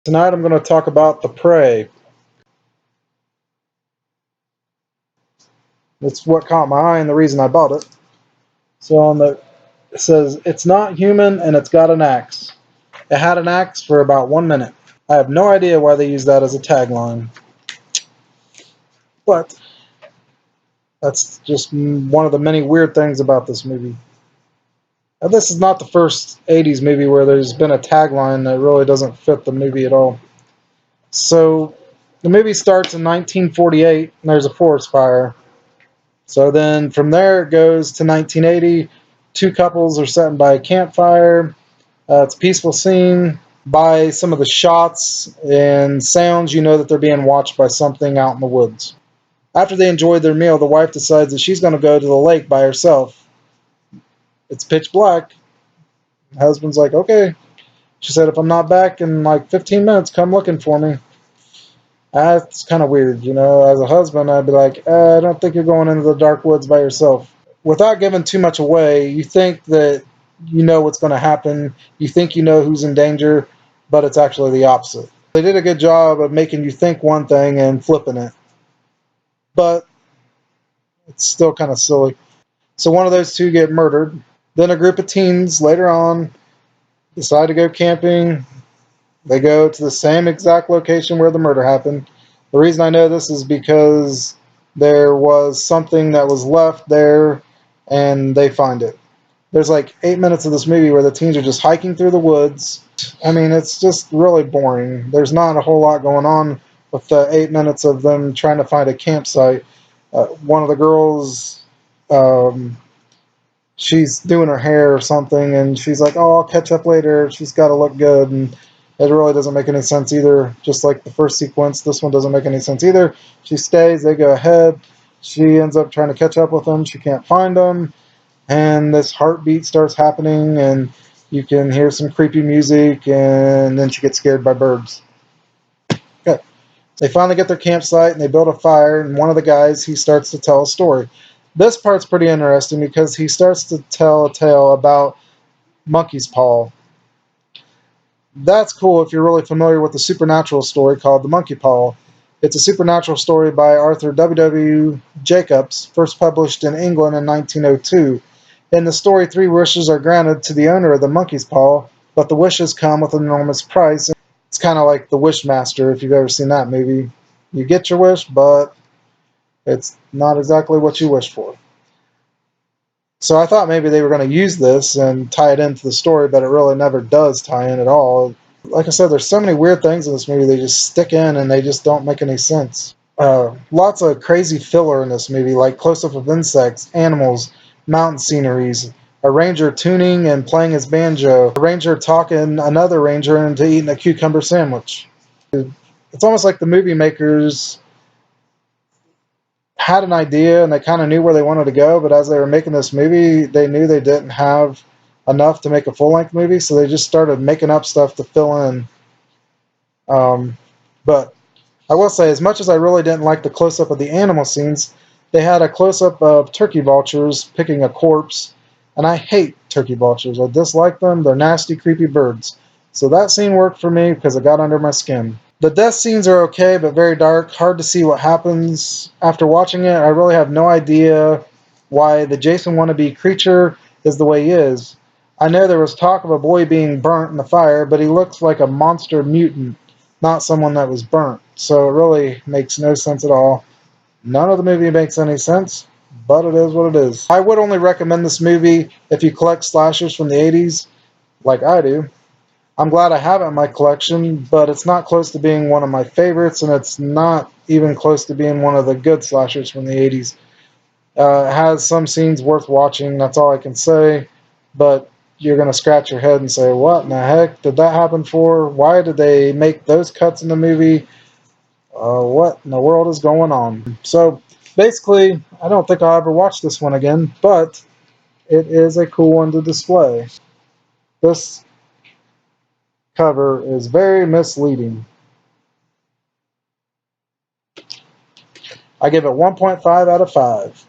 Tonight I'm going to talk about The Prey. It's what caught my eye and the reason I bought it. So it says, it's not human and it's got an axe. It had an axe for about 1 minute. I have no idea why they use that as a tagline. But that's just one of the many weird things about this movie. Now, this is not the first 80s movie where there's been a tagline that really doesn't fit the movie at all. So the movie starts in 1948 and there's a forest fire. So then from there it goes to 1980. Two couples are sitting by a campfire. It's a peaceful scene. By some of the shots and sounds, you know that they're being watched by something out in the woods. After they enjoy their meal, the wife decides that she's going to go to the lake by herself. It's pitch black. The husband's like, okay. She said, if I'm not back in like 15 minutes, come looking for me. That's kind of weird, you know. As a husband, I'd be like, I don't think you're going into the dark woods by yourself. Without giving too much away, you think that you know what's going to happen. You think you know who's in danger, but it's actually the opposite. They did a good job of making you think one thing and flipping it, but it's still kind of silly. So one of those two get murdered. Then a group of teens later on decide to go camping. They go to the same exact location where the murder happened. The reason I know this is because there was something that was left there and they find it. There's like 8 minutes of this movie where the teens are just hiking through the woods. I mean, it's just really boring. There's not a whole lot going on with the 8 minutes of them trying to find a campsite. One of the girls, um, she's doing her hair or something, and she's like, "Oh, I'll catch up later. She's got to look good." And it really doesn't make any sense either. Just like the first sequence, this one doesn't make any sense either. She stays. They go ahead. She ends up trying to catch up with them. She can't find them, and this heartbeat starts happening, and you can hear some creepy music, and then she gets scared by birds. Okay. They finally get their campsite, and they build a fire, and one of the guys, he starts to tell a story. This part's pretty interesting because he starts to tell a tale about monkey's paw. That's cool if you're really familiar with the supernatural story called The Monkey Paw. It's a supernatural story by Arthur W. Jacobs, first published in England in 1902. In the story, three wishes are granted to the owner of the monkey's paw, but the wishes come with an enormous price. It's kind of like The Wishmaster, if you've ever seen that movie. You get your wish, but it's not exactly what you wished for. So I thought maybe they were going to use this and tie it into the story, but it really never does tie in at all. Like I said, there's so many weird things in this movie. They just stick in and they just don't make any sense. Lots of crazy filler in this movie, like close-up of insects, animals, mountain sceneries, a ranger tuning and playing his banjo, a ranger talking another ranger into eating a cucumber sandwich. It's almost like the movie makers had an idea and they kind of knew where they wanted to go, but as they were making this movie, they knew they didn't have enough to make a full-length movie, so they just started making up stuff to fill in. But I will say, as much as I really didn't like the close-up of the animal scenes, they had a close-up of turkey vultures picking a corpse, and I hate turkey vultures. I dislike them. They're nasty, creepy birds. So that scene worked for me because it got under my skin. The death scenes are okay, but very dark. Hard to see what happens. After watching it, I really have no idea why the Jason wannabe creature is the way he is. I know there was talk of a boy being burnt in the fire, but he looks like a monster mutant, not someone that was burnt. So it really makes no sense at all. None of the movie makes any sense, but it is what it is. I would only recommend this movie if you collect slashers from the 80s, like I do. I'm glad I have it in my collection, but it's not close to being one of my favorites, and it's not even close to being one of the good slashers from the 80s. It has some scenes worth watching, that's all I can say, but you're going to scratch your head and say, what in the heck did that happen for? Why did they make those cuts in the movie? What in the world is going on? So basically, I don't think I'll ever watch this one again, but it is a cool one to display. This cover is very misleading. I give it 1.5 out of 5.